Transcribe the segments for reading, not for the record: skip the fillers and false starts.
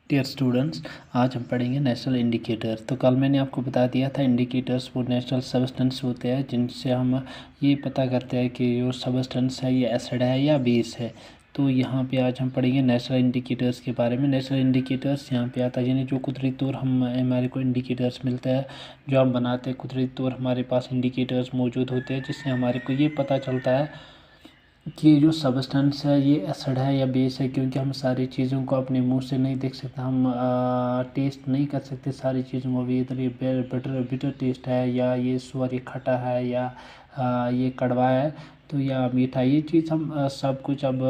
Dear students, आज हम पढ़ेंगे नेशनल इंडिकेटर। तो कल मैंने आपको बता दिया था इंडिकेटर्स वो नेशनल सबस्टेंस होते हैं जिनसे हम ये पता करते हैं कि जो सबस्टेंस है ये एसिड है या बेस है। तो यहाँ पे आज हम पढ़ेंगे नेशनल इंडिकेटर्स के बारे में। नेशनल इंडिकेटर्स यहाँ पे आता है यानी जो कुदरती तौर हमारे को इंडिकेटर्स मिलते हैं, जो हम बनाते हैं कुदरती तौर हमारे पास इंडिकेटर्स मौजूद होते हैं जिससे हमारे को ये पता चलता है कि ये जो सबस्टेंस है ये एसिड है या बेस है। क्योंकि हम सारी चीज़ों को अपने मुंह से नहीं देख सकते, हम टेस्ट नहीं कर सकते सारी चीज़ों को भी। इधर ये बिटर टेस्ट है या ये स्वाद ये खट्टा है या ये कड़वा है तो या मीठा, ये चीज़ हम सब कुछ अब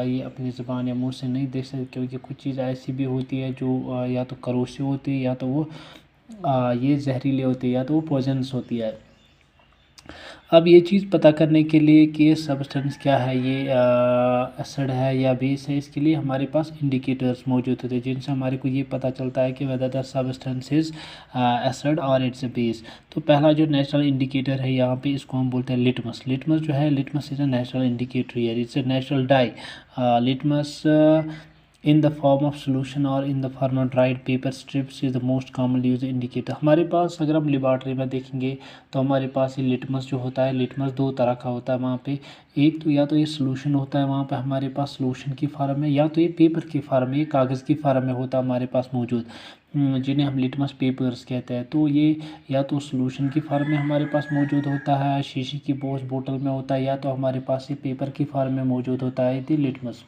ये अपनी ज़ुबान या मुंह से नहीं देख सकते। क्योंकि कुछ चीज़ ऐसी भी होती है जो या तो करोसिव होती है या तो वो ये जहरीली होती है या तो वो पॉइजनस होती है। अब ये चीज़ पता करने के लिए कि ये सब्सटेंस क्या है, ये एसिड है या बेस है, इसके लिए हमारे पास इंडिकेटर्स मौजूद होते हैं जिनसे हमारे को ये पता चलता है कि whether the substance is acid और इट्स ए बेस। तो पहला जो नेशनल इंडिकेटर है यहाँ पे इसको हम बोलते हैं लिटमस। लिटमस जो है, litmus is a national indicator है, it's a national dye. Litmus in the form of solution or in the form of dried paper strips is the most commonly used indicator। हमारे पास अगर हम laboratory में देखेंगे तो हमारे पास ये लिटमस जो होता है, लिटमस दो तरह का होता है वहाँ पे। एक तो या तो ये सोल्यूशन होता है वहाँ पे हमारे पास सोल्यूशन की फार्म में, या तो ये पेपर की फार्म में, ये कागज़ की फार्म में होता है हमारे पास मौजूद, जिन्हें हम लिटमस पेपर्स कहते हैं। तो ये या तो सोल्यूशन की फार्म में हमारे पास मौजूद होता है, शीशी की बोतल में होता है, या तो हमारे पास ये पेपर की फार्म में मौजूद होता है ये लिटमस।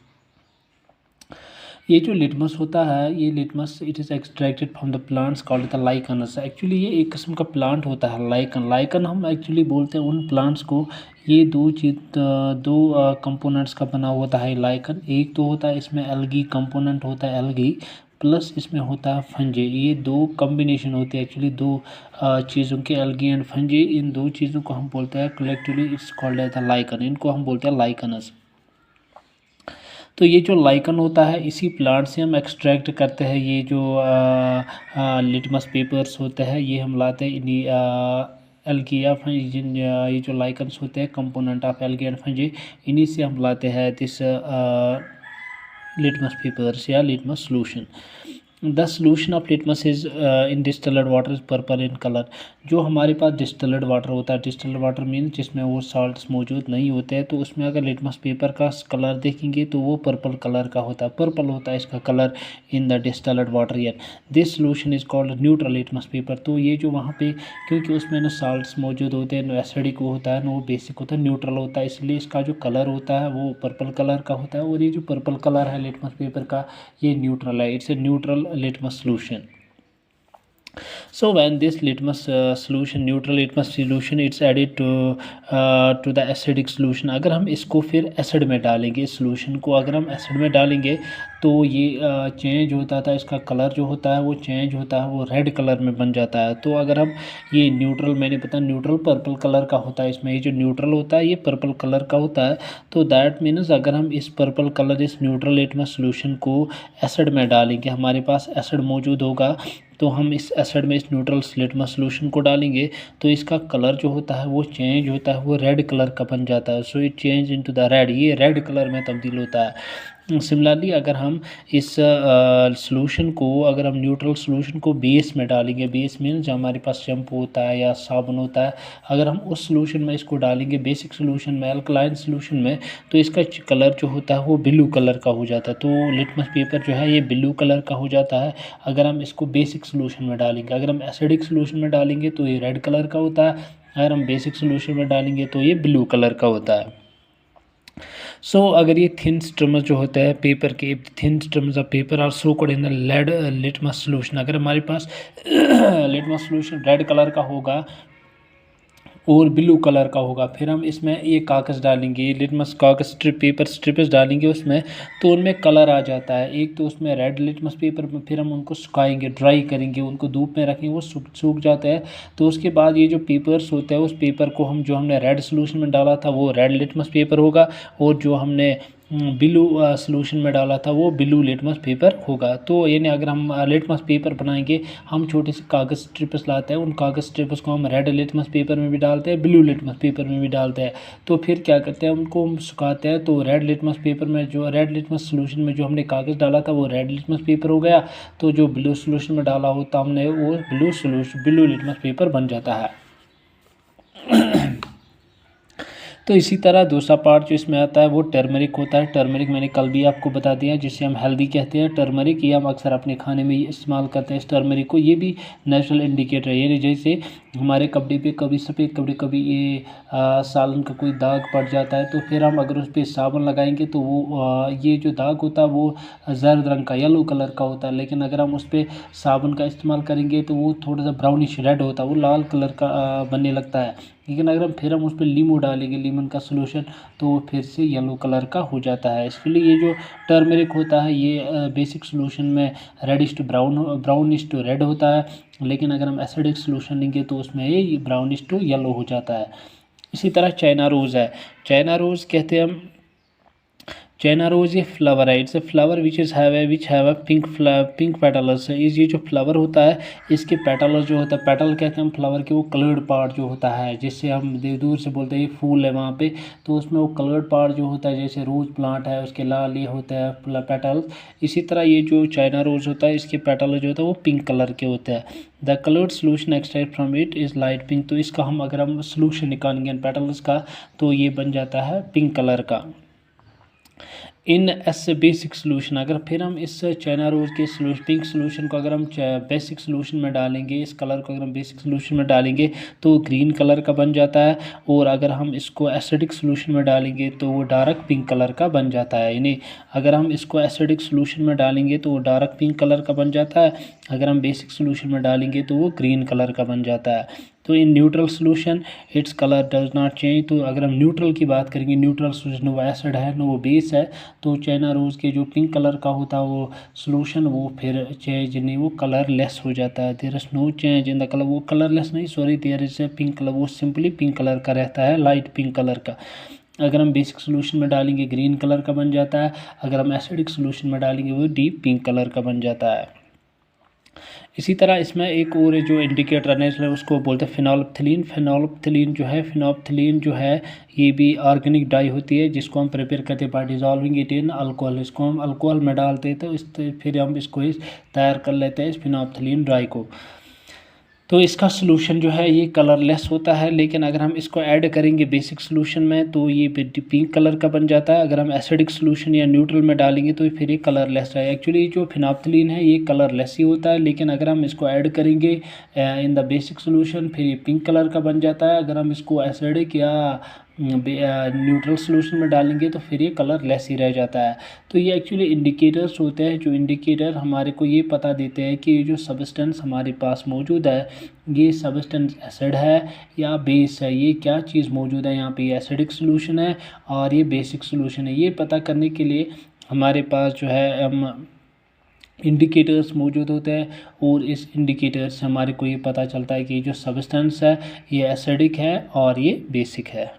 ये जो लिटमस होता है, ये litmus it is extracted from the plants called the lichens. Actually ये एक किस्म का प्लांट होता है लाइकन। लाइकन हम एक्चुअली बोलते हैं उन प्लांट्स को, ये दो कंपोनेंट्स का बना होता है लाइकन। एक तो होता है इसमें एल्गी कंपोनेंट होता है, एल्गी प्लस इसमें होता है फंजे। ये दो कॉम्बिनेशन होते हैं एक्चुअली दो चीज़ों के, एल्गी एंड फंजे। इन दो चीज़ों को हम बोलते हैं collectively it's called as the lichen, इनको हम बोलते हैं लाइकनस। तो ये जो लाइकन होता है इसी प्लांट से हम एक्सट्रैक्ट करते हैं ये जो लिटमस पेपर्स होते हैं, ये हम लाते हैं इन्हीं एल्गी या ये जो लाइकन्स होते हैं component of algae and fungi, इन्हीं से हम लाते हैं दिस लिटमस पेपर्स या litmus solution. The solution of litmus is in distilled water is purple in colour. जो हमारे पास डिस्टिल्ड वाटर होता है, डिस्टिल्ड वाटर मीन जिसमें वो सॉल्ट्स मौजूद नहीं होते हैं, तो उसमें अगर लिटमस पेपर का कलर देखेंगे तो वो पर्पल कलर का होता है, पर्पल होता है इसका colour in the distilled water. यार this solution is called neutral litmus paper. तो ये जो वहाँ पे, क्योंकि उसमें ना सॉल्ट्स मौजूद होते हैं, ना एसिडिक होता है, ना वो बेसिक होता है, न्यूट्रल होता है, इसलिए इसका जो कलर होता है वो पर्पल कलर का होता है। और ये जो पर्पल कलर है लिटमस पेपर का, ये न्यूट्रल है, it's a neutral litmus solution। So when this litmus solution, neutral litmus solution, it's added to the acidic solution। अगर हम इसको फिर एसिड में डालेंगे, इस सॉल्यूशन को अगर हम एसिड में डालेंगे तो ये चेंज होता था, इसका कलर जो होता है वो चेंज होता है, वो रेड कलर में बन जाता है। तो अगर हम ये न्यूट्रल, मैंने बताया न्यूट्रल पर्पल कलर का होता है, इसमें ये जो न्यूट्रल होता है ये पर्पल कलर का होता है। तो दैट मीन्स अगर हम इस पर्पल कलर, इस न्यूट्रल लिटमस सॉल्यूशन को एसिड में डालेंगे, हमारे पास एसिड मौजूद होगा, तो हम इस एसिड में इस न्यूट्रल लिटमस सॉल्यूशन को डालेंगे तो इसका कलर जो होता है वो चेंज होता है, वो रेड कलर का बन जाता है। So it change into the red, ये रेड कलर में तब्दील होता है। सिमिलरली अगर हम इस सॉल्यूशन को, अगर हम न्यूट्रल सॉल्यूशन को बेस में डालेंगे, बेस मीन्स जो हमारे पास शैम्पू होता है या साबुन होता है, अगर हम उस सॉल्यूशन में इसको डालेंगे, बेसिक सॉल्यूशन में, अल्कलाइन सॉल्यूशन में, तो इसका कलर जो होता है वो ब्लू कलर का हो जाता है। तो लिटमस पेपर जो है ये ब्लू कलर का हो जाता है अगर हम इसको बेसिक सॉल्यूशन में डालेंगे। अगर हम एसिडिक सॉल्यूशन में डालेंगे तो ये रेड कलर का होता है, अगर हम बेसिक सॉल्यूशन में डालेंगे तो ये ब्लू कलर का होता है। अगर ये थिन स्ट्रिमर जो होता है पेपर के, thin streamers of paper are soaked in the led litmus solution. अगर हमारे पास लिटमस सॉल्यूशन रेड कलर का होगा और ब्लू कलर का होगा, फिर हम इसमें ये कागज़ डालेंगे, लिटमस कागज़ स्ट्रिप, पेपर स्ट्रिप्स डालेंगे उसमें, तो उनमें कलर आ जाता है। एक तो उसमें रेड लिटमस पेपर में, फिर हम उनको सुखाएंगे, ड्राई करेंगे, उनको धूप में रखेंगे, वो सूख जाता है। तो उसके बाद ये जो पेपर्स होते हैं, उस पेपर को हम, जो हमने रेड सोल्यूशन में डाला था वो रेड लिटमस पेपर होगा, और जो हमने ब्लू सॉल्यूशन में डाला था वो ब्लू लिटमस पेपर होगा। तो यानी अगर हम लिटमस पेपर बनाएंगे, हम छोटे से कागज़ स्ट्रिप्स लाते हैं, उन कागज़ स्ट्रिप्स को हम रेड लिटमस पेपर में भी डालते हैं, ब्लू लिटमस पेपर में भी डालते हैं। तो फिर क्या करते हैं, उनको हम सुखाते हैं। तो रेड लिटमस पेपर में जो रेड लिटमस सॉल्यूशन में जो हमने कागज़ डाला था वो रेड लिटमस पेपर हो गया। तो जो ब्लू सॉल्यूशन में डाला होता हमने वो ब्लू लिटमस पेपर बन जाता है। तो इसी तरह दूसरा पार्ट जो इसमें आता है वो टर्मरिक होता है। टर्मरिक मैंने कल भी आपको बता दिया, जिसे हम हल्दी कहते हैं। टर्मरिक ये हम अक्सर अपने खाने में इस्तेमाल करते हैं इस टर्मरिक को। ये भी नेचुरल इंडिकेटर है, यानी जैसे हमारे कपड़े पे कभी सफ़ेद कपड़े कभी ये सालन का कोई दाग पड़ जाता है, तो फिर हम अगर उस पर साबुन लगाएंगे तो वो ये जो दाग होता है वो जर्द रंग का येलो कलर का होता है। लेकिन अगर हम उस पर साबुन का इस्तेमाल करेंगे तो वो थोड़ा सा ब्राउनिश रेड होता है, वो लाल कलर का बनने लगता है। लेकिन अगर फिर हम उस पर लीमू डालेंगे, लीमन का सॉल्यूशन, तो वो फिर से येलो कलर का हो जाता है। इसलिए ये जो टर्मरिक होता है ये बेसिक सॉल्यूशन में reddish to brownish to red होता है। लेकिन अगर हम एसिडिक सॉल्यूशन लेंगे तो उसमें ये ब्राउनिश टू येलो हो जाता है। इसी तरह चाइना रोज़ है। चाइना रोज़ कहते हैं हम, चाइना रोज ये फ्लावर है। It's a flower which have a pink petals. ये जो फ्लावर होता है इसके पेटल्स जो होता है, पेटल कहते हैं हम फ्लावर के, वो कलर्ड पार्ट जो होता है, जिससे हम दूर से बोलते हैं ये फूल है वहाँ पे, तो उसमें वो कलर्ड पार्ट जो होता है, जैसे रोज़ प्लांट है उसके लाल ये होता है पेटल्स। इसी तरह ये जो चाइना रोज़ होता है इसके पेटल जो होता है वो पिंक कलर के होते हैं। The coloured solution extract from it is light pink. तो इसका हम अगर हम सोल्यूशन निकालेंगे पेटल्स का तो ये बन जाता है पिंक कलर का। इन एस बेसिक सोल्यूशन, अगर फिर हम इस चाइना रोज़ के पिंक सोल्यूशन को अगर हम बेसिक सोल्यूशन में डालेंगे, इस कलर को अगर हम बेसिक सोल्यूशन में डालेंगे तो ग्रीन कलर का बन जाता है। और अगर हम इसको एसिडिक सोल्यूशन में डालेंगे तो वो डार्क पिंक कलर का बन जाता है। यानी अगर हम इसको एसिडिक सोल्यूशन में डालेंगे तो वो डार्क पिंक कलर का बन जाता है, अगर हम बेसिक सोल्यूशन में डालेंगे तो वो ग्रीन कलर का बन जाता है। तो in neutral solution its colour does not change. तो अगर हम न्यूट्रल की बात करेंगे, न्यूट्रल सोल्यूशन न वो एसिड है न वो बेस है, तो चाइना रोज़ के जो पिंक कलर का होता है वो सोल्यूशन वो फिर चेंज नहीं, वो कलरलेस हो जाता है। There is no change in the colour, वो कलरलेस नहीं, sorry, there is a pink colour, वो सिंपली पिंक कलर का रहता है, लाइट पिंक कलर का। अगर हम बेसिक सोल्यूशन में डालेंगे ग्रीन कलर का बन जाता है, अगर हम एसिडिक सोल्यूशन में डालेंगे वो डीप पिंक कलर का बन जाता है। इसी तरह इसमें एक और जो इंडिकेटर नेचुरल है उसको बोलते हैं फिनोल्फ्थलीन। फिनोल्फ्थलीन जो है ये भी ऑर्गेनिक डाई होती है, जिसको हम प्रिपेयर करते हैं by dissolving it in alcohol. इसको हम अल्कोहल में डालते हैं तो फिर हम इसको तैयार कर लेते हैं इस फिनोल्फ्थलीन डाई को। तो इसका सॉल्यूशन जो है ये कलरलेस होता है, लेकिन अगर हम इसको ऐड करेंगे बेसिक सॉल्यूशन में तो ये पिंक कलर का बन जाता है। अगर हम एसिडिक सॉल्यूशन या न्यूट्रल में डालेंगे तो फिर ये कलरलेस है। एक्चुअली जो फिनोल्फ्थलीन है ये कलरलेस ही होता है, लेकिन अगर हम इसको ऐड करेंगे इन द बेसिक सॉल्यूशन फिर ये पिंक कलर का बन जाता है। अगर हम इसको एसिडिक या न्यूट्रल सॉल्यूशन में डालेंगे तो फिर ये कलरलेस ही रह जाता है। तो ये एक्चुअली इंडिकेटर्स होते हैं, जो इंडिकेटर हमारे को ये पता देते हैं कि ये जो सब्सटेंस हमारे पास मौजूद है ये सब्सटेंस एसिड है या बेस है, ये क्या चीज़ मौजूद है यहाँ पे, ये एसिडिक सॉल्यूशन है और ये बेसिक सॉल्यूशन है। ये पता करने के लिए हमारे पास जो है हम इंडिकेटर्स मौजूद होते हैं, और इस इंडिकेटर से हमारे को ये पता चलता है कि जो सब्सटेंस है ये एसिडिक है और ये बेसिक है।